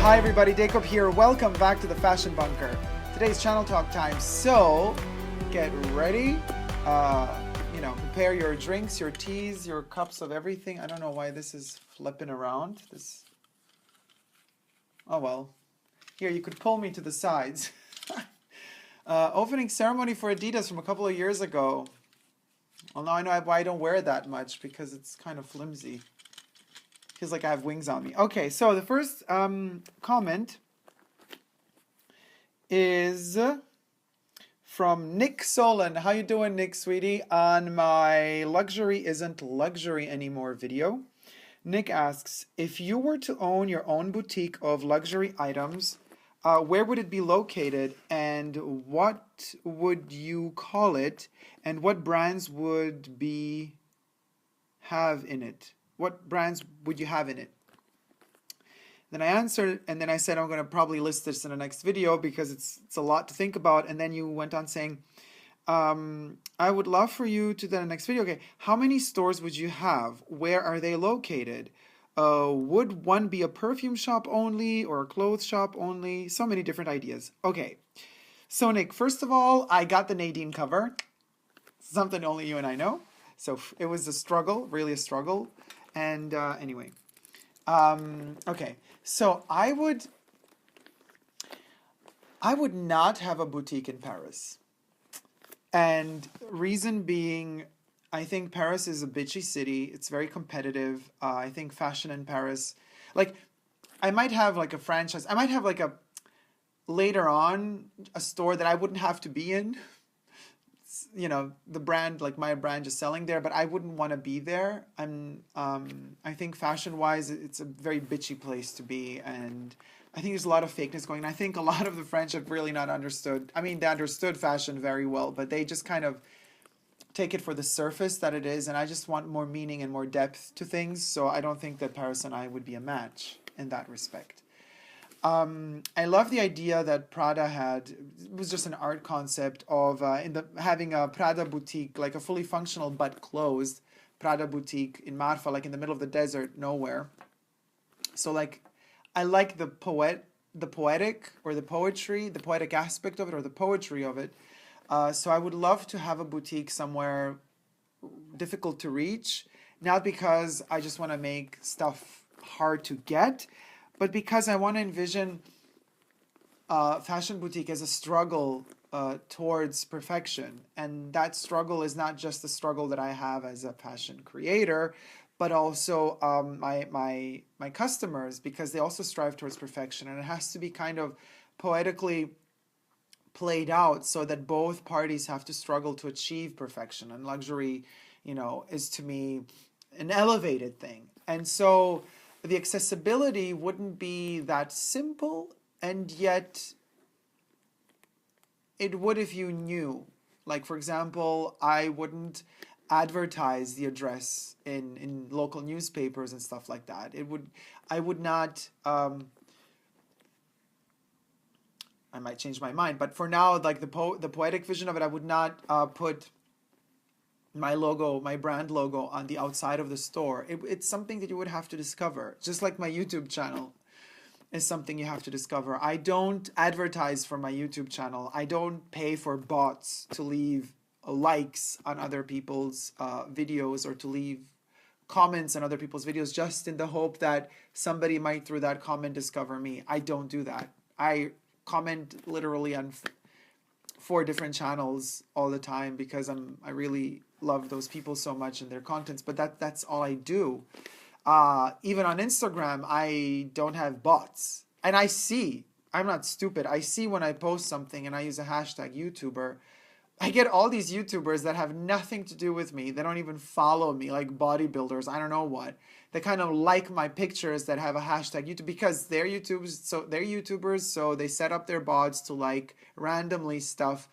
Hi everybody, Dacob here. Welcome back to the Fashion Bunker. Today's channel talk time. So get ready. Prepare your drinks, your teas, your cups of everything. I don't know why this is flipping around. Oh well. Here, you could pull me to the sides. Opening ceremony for Adidas from a couple of years ago. Well, now I know why I don't wear it that much, because it's kind of flimsy. Feels like I have wings on me. Okay, so the first comment is from Nick Solon. How you doing, Nick, sweetie? On my luxury isn't luxury anymore video. Nick asks, if you were to own your own boutique of luxury items, where would it be located and what would you call it, and what brands would have in it? What brands would you have in it? Then I answered, and then I said I'm going to probably list this in the next video because it's a lot to think about. And then you went on saying, I would love for you to do the next video. Okay, how many stores would you have? Where are they located? Would one be a perfume shop only or a clothes shop only? So many different ideas. Okay, so Nick, first of all, I got the Nadine cover. Something only you and I know. So it was a struggle, really a struggle. And anyway, okay, so I would not have a boutique in Paris. And reason being, I think Paris is a bitchy city. It's very competitive. I think fashion in Paris, like, I might have like a franchise. I might have like later on, a store that I wouldn't have to be in. You know, the brand, like my brand is selling there, but I wouldn't want to be there. I think fashion wise, it's a very bitchy place to be. And I think there's a lot of fakeness going on. I think a lot of the French have really not understood. I mean, they understood fashion very well, but they just kind of take it for the surface that it is. And I just want more meaning and more depth to things. So I don't think that Paris and I would be a match in that respect. I love the idea that Prada had. It was just an art concept of having a Prada boutique, like a fully functional but closed Prada boutique in Marfa, like in the middle of the desert, nowhere. So like, I like the poetic aspect of it, or the poetry of it. So I would love to have a boutique somewhere difficult to reach, not because I just want to make stuff hard to get, but because I want to envision fashion boutique as a struggle towards perfection. And that struggle is not just the struggle that I have as a fashion creator, but also my customers, because they also strive towards perfection. And it has to be kind of poetically played out so that both parties have to struggle to achieve perfection. And luxury, is to me an elevated thing. And so the accessibility wouldn't be that simple, and yet it would if you knew. Like, for example, I wouldn't advertise the address in local newspapers and stuff like that. I would not, I might change my mind, but for now, like the poetic vision of it, I would not put my logo, my brand logo on the outside of the store. It's something that you would have to discover. Just like my YouTube channel is something you have to discover. I don't advertise for my YouTube channel. I don't pay for bots to leave likes on other people's videos, or to leave comments on other people's videos just in the hope that somebody might, through that comment, discover me. I don't do that. I comment literally on 4 different channels all the time because I really love those people so much and their contents, but that's all I do. Even on Instagram, I don't have bots. And I'm not stupid. I see when I post something and I use a hashtag YouTuber, I get all these YouTubers that have nothing to do with me. They don't even follow me, like bodybuilders, I don't know what. They kind of like my pictures that have a hashtag YouTube because they're YouTubers, so they set up their bots to like randomly stuff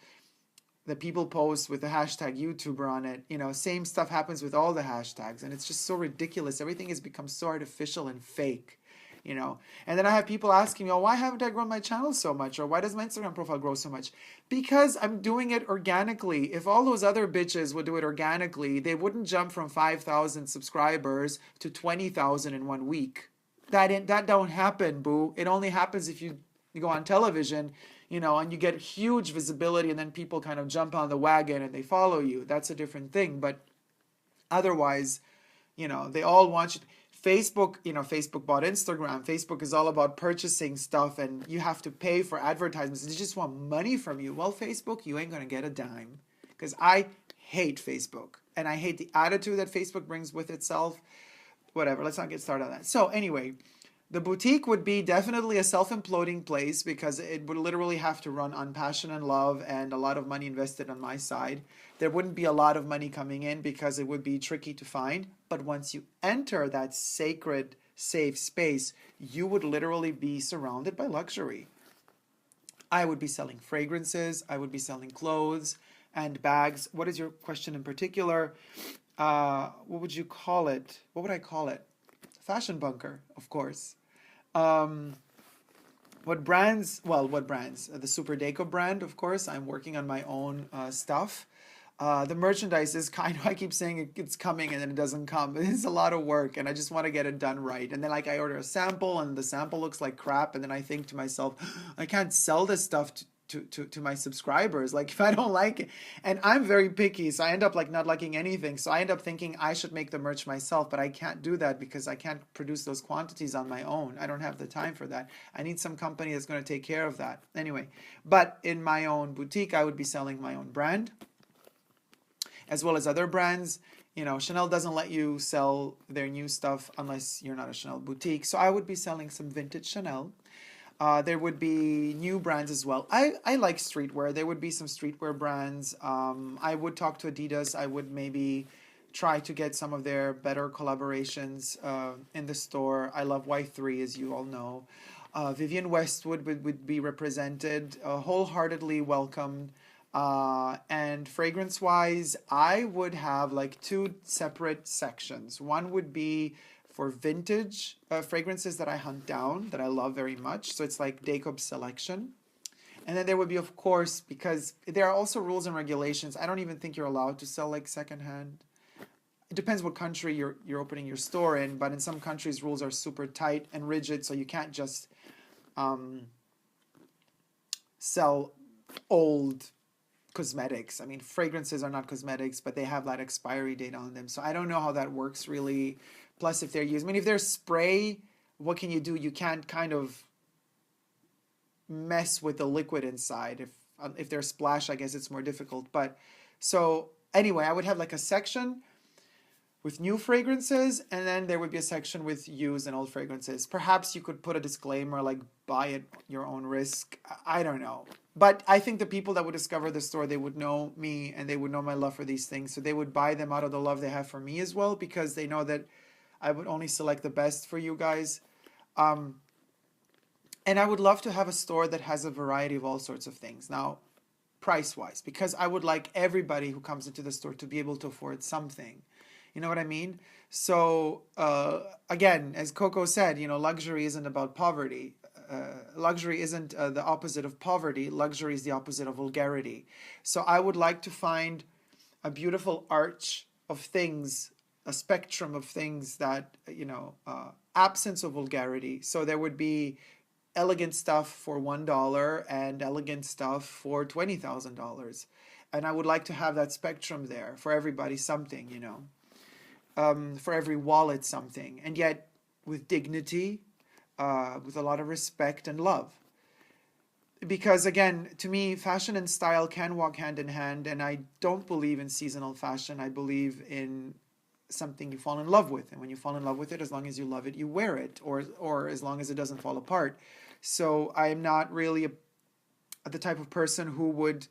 that people post with the hashtag YouTuber on it. Same stuff happens with all the hashtags, and it's just so ridiculous. Everything has become so artificial and fake. you know. And then I have people asking me, oh, why haven't I grown my channel so much? Or why does my Instagram profile grow so much? Because I'm doing it organically. If all those other bitches would do it organically, they wouldn't jump from 5,000 subscribers to 20,000 in 1 week. That don't happen, boo. It only happens if you go on television, you know, and you get huge visibility, and then people kind of jump on the wagon and they follow you. That's a different thing. But otherwise, you know, they all want you. Facebook, you know, Facebook bought Instagram. Facebook is all about purchasing stuff, and you have to pay for advertisements. They just want money from you. Well, Facebook, you ain't going to get a dime, because I hate Facebook, and I hate the attitude that Facebook brings with itself. Whatever, let's not get started on that. So anyway, the boutique would be definitely a self-imploding place, because it would literally have to run on passion and love and a lot of money invested on my side. There wouldn't be a lot of money coming in because it would be tricky to find. But once you enter that sacred, safe space, you would literally be surrounded by luxury. I would be selling fragrances. I would be selling clothes and bags. What is your question in particular? What would you call it? What would I call it? Fashion bunker, of course. What brands? Well, what brands? The Super Dacob brand, of course. I'm working on my own stuff. The merchandise is kind of, I keep saying it's coming and then it doesn't come. It's a lot of work, and I just want to get it done right. And then like I order a sample and the sample looks like crap, and then I think to myself, I can't sell this stuff to my subscribers, like if I don't like it. And I'm very picky, so I end up like not liking anything. So I end up thinking I should make the merch myself, but I can't do that because I can't produce those quantities on my own. I don't have the time for that. I need some company that's going to take care of that. Anyway, but in my own boutique, I would be selling my own brand as well as other brands. You know, Chanel doesn't let you sell their new stuff unless you're not a Chanel boutique. So I would be selling some vintage Chanel. There would be new brands as well. I like streetwear. There would be some streetwear brands. I would talk to Adidas. I would maybe try to get some of their better collaborations in the store. I love Y3, as you all know. Vivienne Westwood would be represented, wholeheartedly welcomed. And fragrance-wise, I would have like 2 separate sections. One would be for vintage fragrances that I hunt down, that I love very much. So it's like Dacob selection. And then there would be, of course, because there are also rules and regulations. I don't even think you're allowed to sell like secondhand. It depends what country you're opening your store in, but in some countries rules are super tight and rigid, so you can't just sell old cosmetics. I mean, fragrances are not cosmetics, but they have that expiry date on them. So I don't know how that works really. Plus, if they're used, I mean, if they're spray, what can you do? You can't kind of mess with the liquid inside. If they're splash, I guess it's more difficult. But so anyway, I would have like a section with new fragrances, and then there would be a section with used and old fragrances. Perhaps you could put a disclaimer like buy at your own risk. I don't know. But I think the people that would discover the store, they would know me and they would know my love for these things. So they would buy them out of the love they have for me as well, because they know that I would only select the best for you guys. And I would love to have a store that has a variety of all sorts of things. Now, price-wise, because I would like everybody who comes into the store to be able to afford something. You know what I mean? So, again, as Coco said, you know, luxury isn't about poverty. Luxury isn't the opposite of poverty. Luxury is the opposite of vulgarity. So I would like to find a beautiful arch of things, a spectrum of things that, you know, absence of vulgarity. So there would be elegant stuff for $1 and elegant stuff for $20,000. And I would like to have that spectrum there for everybody, something, you know. For every wallet, something. And yet with dignity, with a lot of respect and love. Because again, to me, fashion and style can walk hand in hand, and I don't believe in seasonal fashion. I believe in something you fall in love with, and when you fall in love with it, as long as you love it, you wear it, or as long as it doesn't fall apart. So I am not really the type of person who would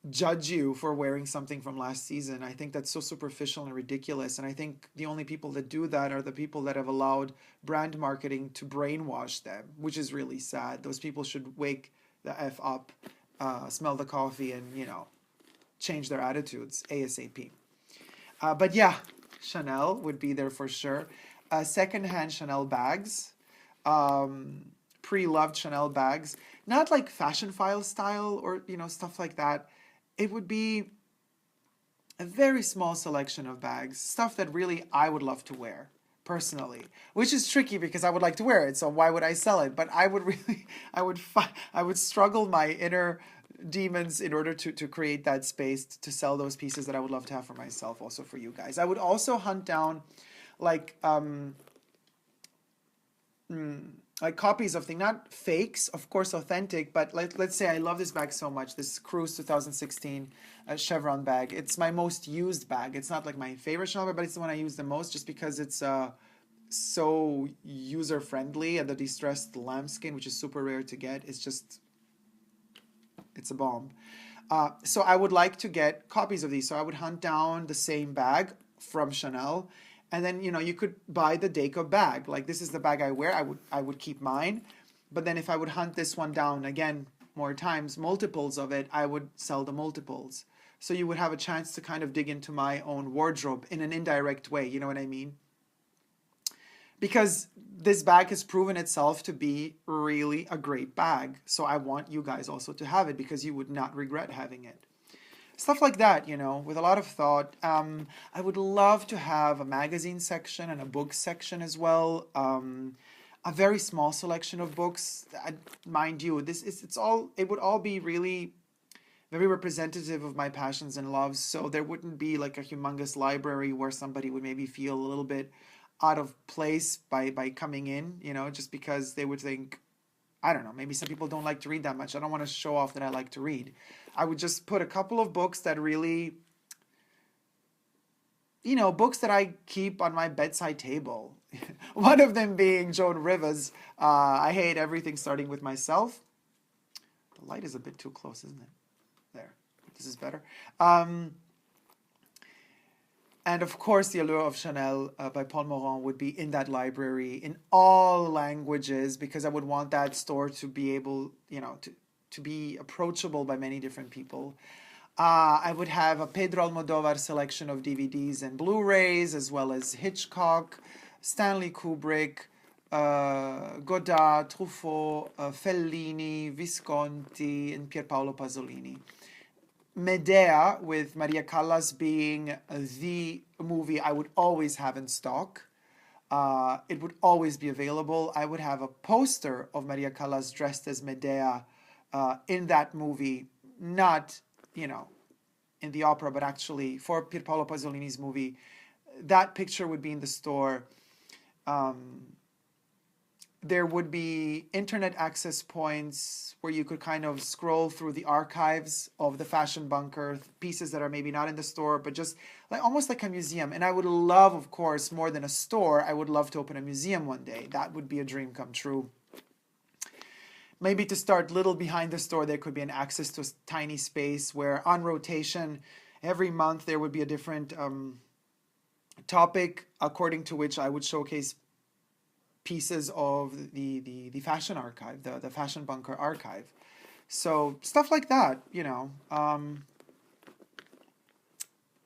judge you for wearing something from last season. I think that's so superficial and ridiculous, and I think the only people that do that are the people that have allowed brand marketing to brainwash them, which is really sad. Those people should wake the F up, smell the coffee, and, you know, change their attitudes ASAP. But yeah, Chanel would be there for sure. secondhand Chanel bags, pre-loved Chanel bags, not like fashion file style or, you know, stuff like that. It would be a very small selection of bags, stuff that really I would love to wear personally, which is tricky because I would like to wear it, so why would I sell it? But I would really, I would struggle my inner demons in order to create that space to sell those pieces that I would love to have for myself, also for you guys. I would also hunt down like copies of things, not fakes, of course, authentic, but let's say I love this bag so much, this Cruise 2016 Chevron bag. It's my most used bag. It's not like my favorite Chanel bag, but it's the one I use the most just because it's so user-friendly, and the distressed lambskin, which is super rare to get, is just, it's a bomb. So I would like to get copies of these. So I would hunt down the same bag from Chanel, and then, you know, you could buy the Dacob bag. Like, this is the bag I wear. I would keep mine. But then if I would hunt this one down again more times, multiples of it, I would sell the multiples. So you would have a chance to kind of dig into my own wardrobe in an indirect way. You know what I mean? Because this bag has proven itself to be really a great bag. So I want you guys also to have it because you would not regret having it. Stuff like that, you know, with a lot of thought. I would love to have a magazine section and a book section as well. A very small selection of books. Mind you, it would all be really very representative of my passions and loves. So there wouldn't be like a humongous library where somebody would maybe feel a little bit out of place by coming in, you know, just because they would think, I don't know, maybe some people don't like to read that much. I don't want to show off that I like to read. I would just put a couple of books that really, you know, books that I keep on my bedside table. One of them being Joan Rivers' I Hate Everything Starting With Myself. The light is a bit too close, isn't it? There. This is better. And of course, The Allure of Chanel by Paul Morand would be in that library in all languages, because I would want that store to be able, you know, to be approachable by many different people. I would have a Pedro Almodovar selection of DVDs and Blu-rays, as well as Hitchcock, Stanley Kubrick, Godard, Truffaut, Fellini, Visconti, and Pierpaolo Pasolini. Medea, with Maria Callas being the movie I would always have in stock. It would always be available. I would have a poster of Maria Callas dressed as Medea in that movie, not, you know, in the opera, but actually for Pierpaolo Pasolini's movie. That picture would be in the store. There would be internet access points where you could kind of scroll through the archives of the Fashion Bunker, pieces that are maybe not in the store, but just like almost like a museum. And I would love, of course, more than a store, I would love to open a museum one day. That would be a dream come true. Maybe to start little behind the store, there could be an access to a tiny space where on rotation, every month there would be a different topic according to which I would showcase pieces of the fashion archive, the Fashion Bunker archive. So stuff like that, you know.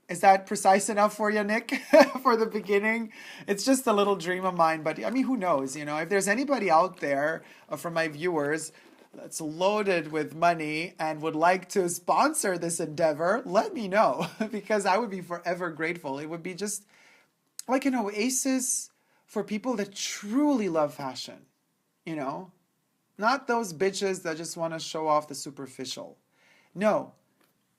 Is that precise enough for you, Nick, for the beginning? It's just a little dream of mine, but I mean, who knows, you know, if there's anybody out there from my viewers that's loaded with money and would like to sponsor this endeavor, let me know, because I would be forever grateful. It would be just like an oasis for people that truly love fashion, you know? Not those bitches that just want to show off the superficial. No,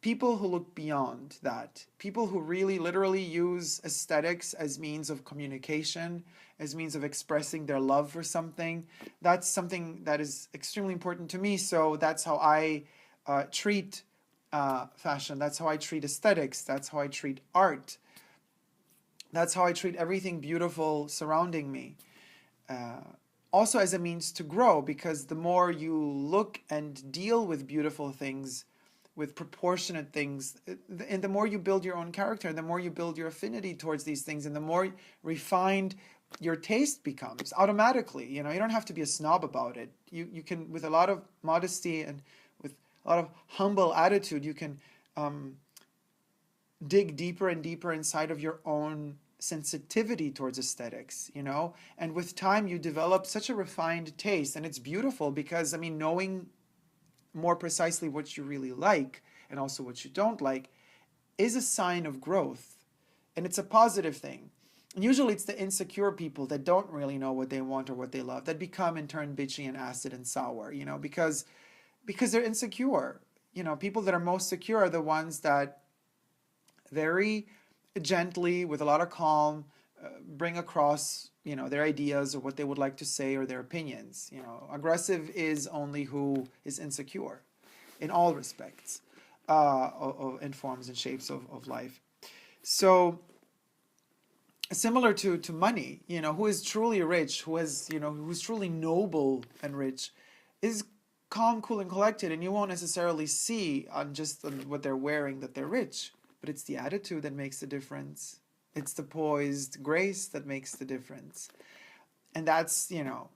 people who look beyond that. People who really literally use aesthetics as means of communication, as means of expressing their love for something. That's something that is extremely important to me, so that's how I treat fashion. That's how I treat aesthetics. That's how I treat art. That's how I treat everything beautiful surrounding me. Also as a means to grow, because the more you look and deal with beautiful things, with proportionate things, and the more you build your own character, the more you build your affinity towards these things, and the more refined your taste becomes automatically. You know, you don't have to be a snob about it. You can, with a lot of modesty and with a lot of humble attitude, you can dig deeper and deeper inside of your own sensitivity towards aesthetics, you know, and with time you develop such a refined taste, and it's beautiful because, I mean, knowing more precisely what you really like and also what you don't like is a sign of growth, and it's a positive thing. And usually it's the insecure people that don't really know what they want or what they love that become in turn bitchy and acid and sour, you know, because they're insecure. You know, people that are most secure are the ones that very gently, with a lot of calm, bring across, you know, their ideas or what they would like to say or their opinions. You know, aggressive is only who is insecure in all respects, in forms and shapes of life. So similar to money, you know, who is truly rich, who has, you know, who's truly noble and rich, is calm, cool, and collected, and you won't necessarily see on just what they're wearing that they're rich, but it's the attitude that makes the difference. It's the poised grace that makes the difference. And that's, you know,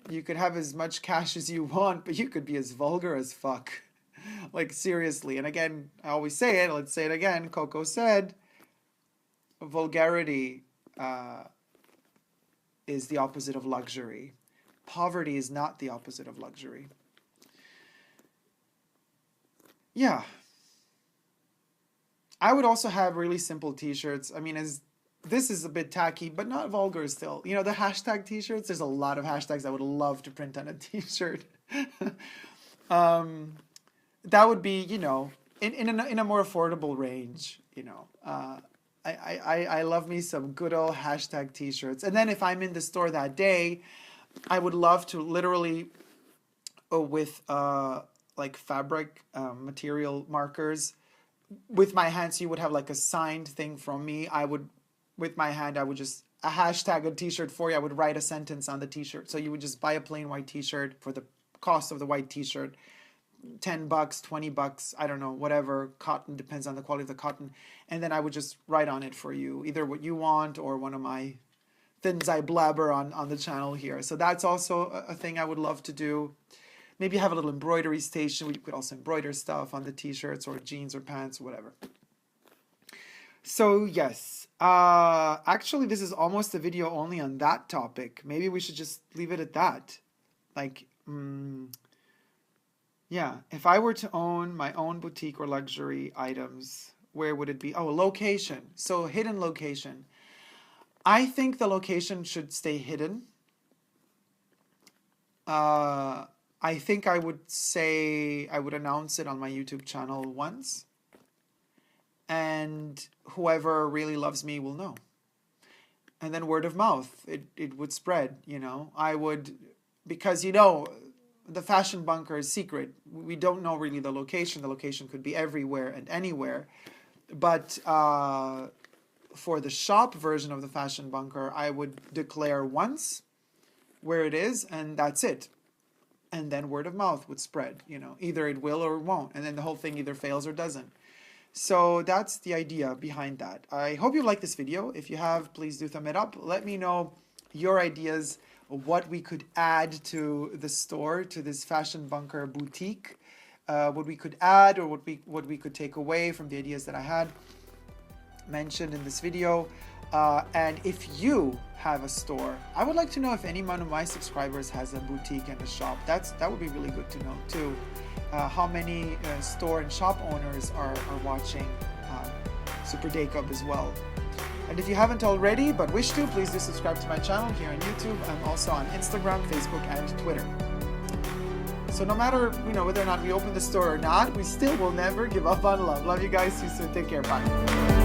you could have as much cash as you want, but you could be as vulgar as fuck. Like, seriously. And again, I always say it, let's say it again, Coco said, vulgarity is the opposite of luxury. Poverty is not the opposite of luxury. Yeah. I would also have really simple t-shirts. I mean, this is a bit tacky, but not vulgar still. You know, the hashtag t-shirts, there's a lot of hashtags I would love to print on a t-shirt. That would be, you know, in a more affordable range, you know. I love me some good old hashtag t-shirts. And then if I'm in the store that day, I would love to literally, with like fabric material markers, with my hands, you would have like a signed thing from me. I would, with my hand, I would just a hashtag a t-shirt for you. I would write a sentence on the t-shirt. So you would just buy a plain white t-shirt for the cost of the white t-shirt. $10, $20, I don't know, whatever, cotton, depends on the quality of the cotton. And then I would just write on it for you, either what you want or one of my things I blabber on the channel here. So that's also a thing I would love to do. Maybe have a little embroidery station where you could also embroider stuff on the t-shirts or jeans or pants or whatever. So yes, actually this is almost a video only on that topic. Maybe we should just leave it at that. Like, yeah, if I were to own my own boutique or luxury items, where would it be? Oh, location. So hidden location. I think the location should stay hidden. I think I would say I would announce it on my YouTube channel once, and whoever really loves me will know. And then word of mouth, it would spread, you know. I would, because, you know, the fashion bunker is secret. We don't know really the location. The location could be everywhere and anywhere. But for the shop version of the fashion bunker, I would declare once where it is, and that's it. And then word of mouth would spread, you know, either it will or it won't. And then the whole thing either fails or doesn't. So that's the idea behind that. I hope you liked this video. If you have, please do thumb it up. Let me know your ideas of what we could add to the store, to this fashion bunker boutique. What we could add or what we could take away from the ideas that I had mentioned in this video. And if you have a store, I would like to know if any one of my subscribers has a boutique and a shop. That would be really good to know too. How many store and shop owners are watching Super Dacob as well. And if you haven't already but wish to, please do subscribe to my channel here on YouTube. I'm also on Instagram, Facebook, and Twitter. So no matter, you know, whether or not we open the store or not, we still will never give up on love. Love you guys. See you soon. Take care. Bye.